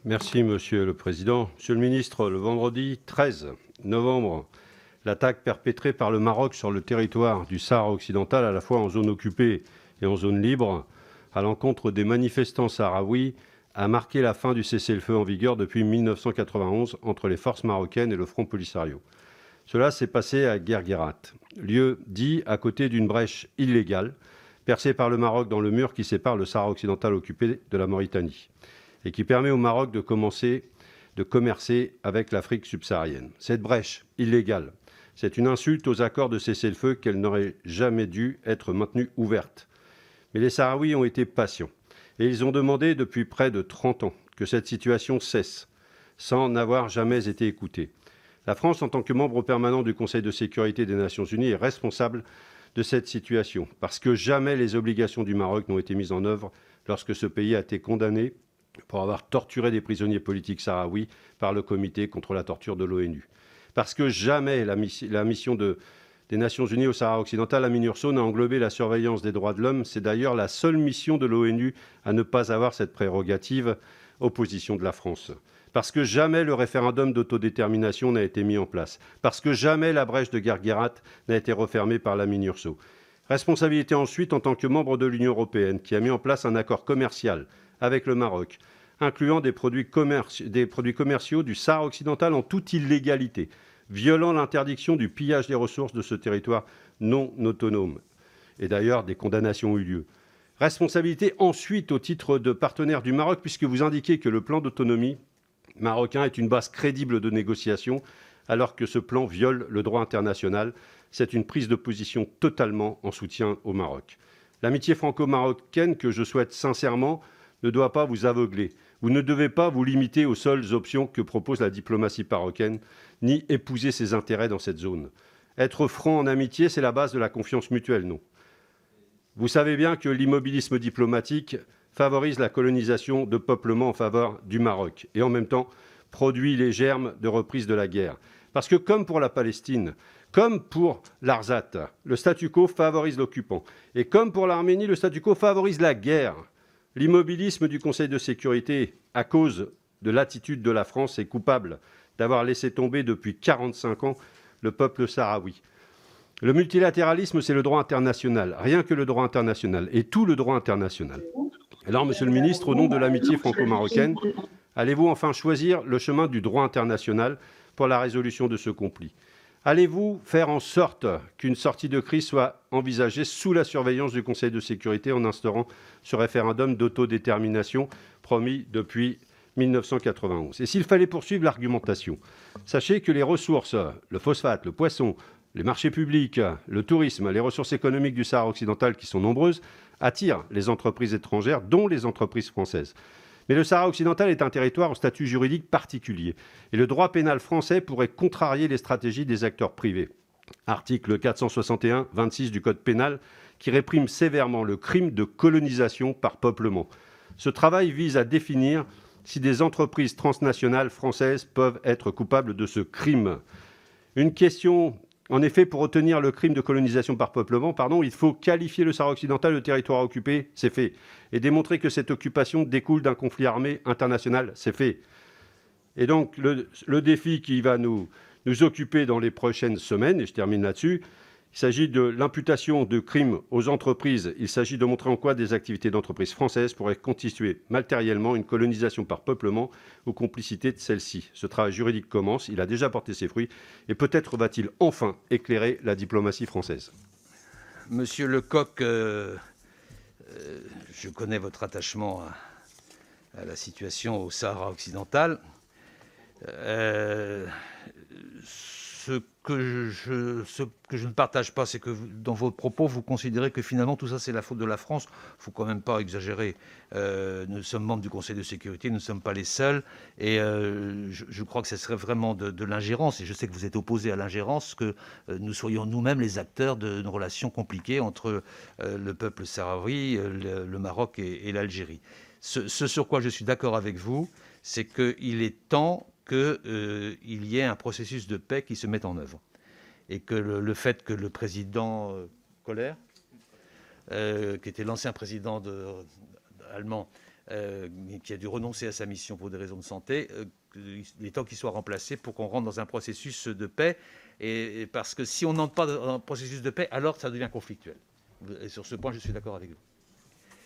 Merci, Monsieur le Président. Monsieur le ministre, le vendredi 13 novembre, l'attaque perpétrée par le Maroc sur le territoire du Sahara occidental, à la fois en zone occupée et en zone libre, à l'encontre des manifestants sahraouis, a marqué la fin du cessez-le-feu en vigueur depuis 1991 entre les forces marocaines et le Front Polisario. Cela s'est passé à Guerguerat, lieu dit à côté d'une brèche illégale percée par le Maroc dans le mur qui sépare le Sahara occidental occupé de la Mauritanie et qui permet au Maroc de commercer avec l'Afrique subsaharienne. Cette brèche illégale, c'est une insulte aux accords de cessez-le-feu qu'elle n'aurait jamais dû être maintenue ouverte. Mais les Sahraouis ont été patients et ils ont demandé depuis près de 30 ans que cette situation cesse, sans n'avoir jamais été écoutés. La France, en tant que membre permanent du Conseil de sécurité des Nations Unies, est responsable de cette situation, parce que jamais les obligations du Maroc n'ont été mises en œuvre lorsque ce pays a été condamné pour avoir torturé des prisonniers politiques sahraouis par le Comité contre la torture de l'ONU. Parce que jamais la mission des Nations Unies au Sahara occidental, la MINURSO, n'a englobé la surveillance des droits de l'homme. C'est d'ailleurs la seule mission de l'ONU à ne pas avoir cette prérogative, opposition de la France. Parce que jamais le référendum d'autodétermination n'a été mis en place. Parce que jamais la brèche de Guerguerat n'a été refermée par la MINURSO. Responsabilité ensuite en tant que membre de l'Union européenne, qui a mis en place un accord commercial avec le Maroc, incluant des produits commerciaux du Sahara occidental en toute illégalité, violant l'interdiction du pillage des ressources de ce territoire non autonome. Et d'ailleurs, des condamnations ont eu lieu. Responsabilité ensuite au titre de partenaire du Maroc, puisque vous indiquez que le plan d'autonomie marocain est une base crédible de négociation, alors que ce plan viole le droit international. C'est une prise de position totalement en soutien au Maroc. L'amitié franco-marocaine, que je souhaite sincèrement, ne doit pas vous aveugler. Vous ne devez pas vous limiter aux seules options que propose la diplomatie marocaine, ni épouser ses intérêts dans cette zone. Être franc en amitié, c'est la base de la confiance mutuelle, non ? Vous savez bien que l'immobilisme diplomatique favorise la colonisation de peuplements en faveur du Maroc et en même temps produit les germes de reprise de la guerre. Parce que comme pour la Palestine, comme pour l'Arzat, le statu quo favorise l'occupant. Et comme pour l'Arménie, le statu quo favorise la guerre. L'immobilisme du Conseil de sécurité, à cause de l'attitude de la France, est coupable d'avoir laissé tomber depuis 45 ans le peuple sahraoui. Le multilatéralisme, c'est le droit international, rien que le droit international, et tout le droit international. Alors, Monsieur le Ministre, au nom de l'amitié franco-marocaine, allez-vous enfin choisir le chemin du droit international pour la résolution de ce conflit ? Allez-vous faire en sorte qu'une sortie de crise soit envisagée sous la surveillance du Conseil de sécurité en instaurant ce référendum d'autodétermination promis depuis 1991 ? Et s'il fallait poursuivre l'argumentation, sachez que les ressources, le phosphate, le poisson, les marchés publics, le tourisme, les ressources économiques du Sahara occidental, qui sont nombreuses, attirent les entreprises étrangères, dont les entreprises françaises. Mais le Sahara occidental est un territoire au statut juridique particulier et le droit pénal français pourrait contrarier les stratégies des acteurs privés. Article 461-26 du Code pénal qui réprime sévèrement le crime de colonisation par peuplement. Ce travail vise à définir si des entreprises transnationales françaises peuvent être coupables de ce crime. Une question. En effet, pour retenir le crime de colonisation par peuplement, il faut qualifier le Sahara occidental de territoire occupé, c'est fait, et démontrer que cette occupation découle d'un conflit armé international, c'est fait. Et donc, le défi qui va nous occuper dans les prochaines semaines, et je termine là-dessus, il s'agit de l'imputation de crimes aux entreprises. Il s'agit de montrer en quoi des activités d'entreprises françaises pourraient constituer matériellement une colonisation par peuplement ou complicité de celle-ci. Ce travail juridique commence, il a déjà porté ses fruits et peut-être va-t-il enfin éclairer la diplomatie française. Monsieur Lecoq, je connais votre attachement à la situation au Sahara occidental. Ce que je ne partage pas, c'est que dans votre propos, vous considérez que finalement tout ça c'est la faute de la France. Il ne faut quand même pas exagérer. Nous sommes membres du Conseil de sécurité, nous ne sommes pas les seuls. Et je crois que ce serait vraiment de l'ingérence. Et je sais que vous êtes opposé à l'ingérence, que nous soyons nous-mêmes les acteurs d'une relation compliquée entre le peuple sahraoui, le Maroc et l'Algérie. Ce sur quoi je suis d'accord avec vous, c'est qu'il est temps qu'il y ait un processus de paix qui se mette en œuvre. Et que le fait que le président Koller, qui était l'ancien président allemand, qui a dû renoncer à sa mission pour des raisons de santé, il est temps qu'il soit remplacé pour qu'on rentre dans un processus de paix. Et parce que si on n'entre pas dans un processus de paix, alors ça devient conflictuel. Et sur ce point, je suis d'accord avec vous.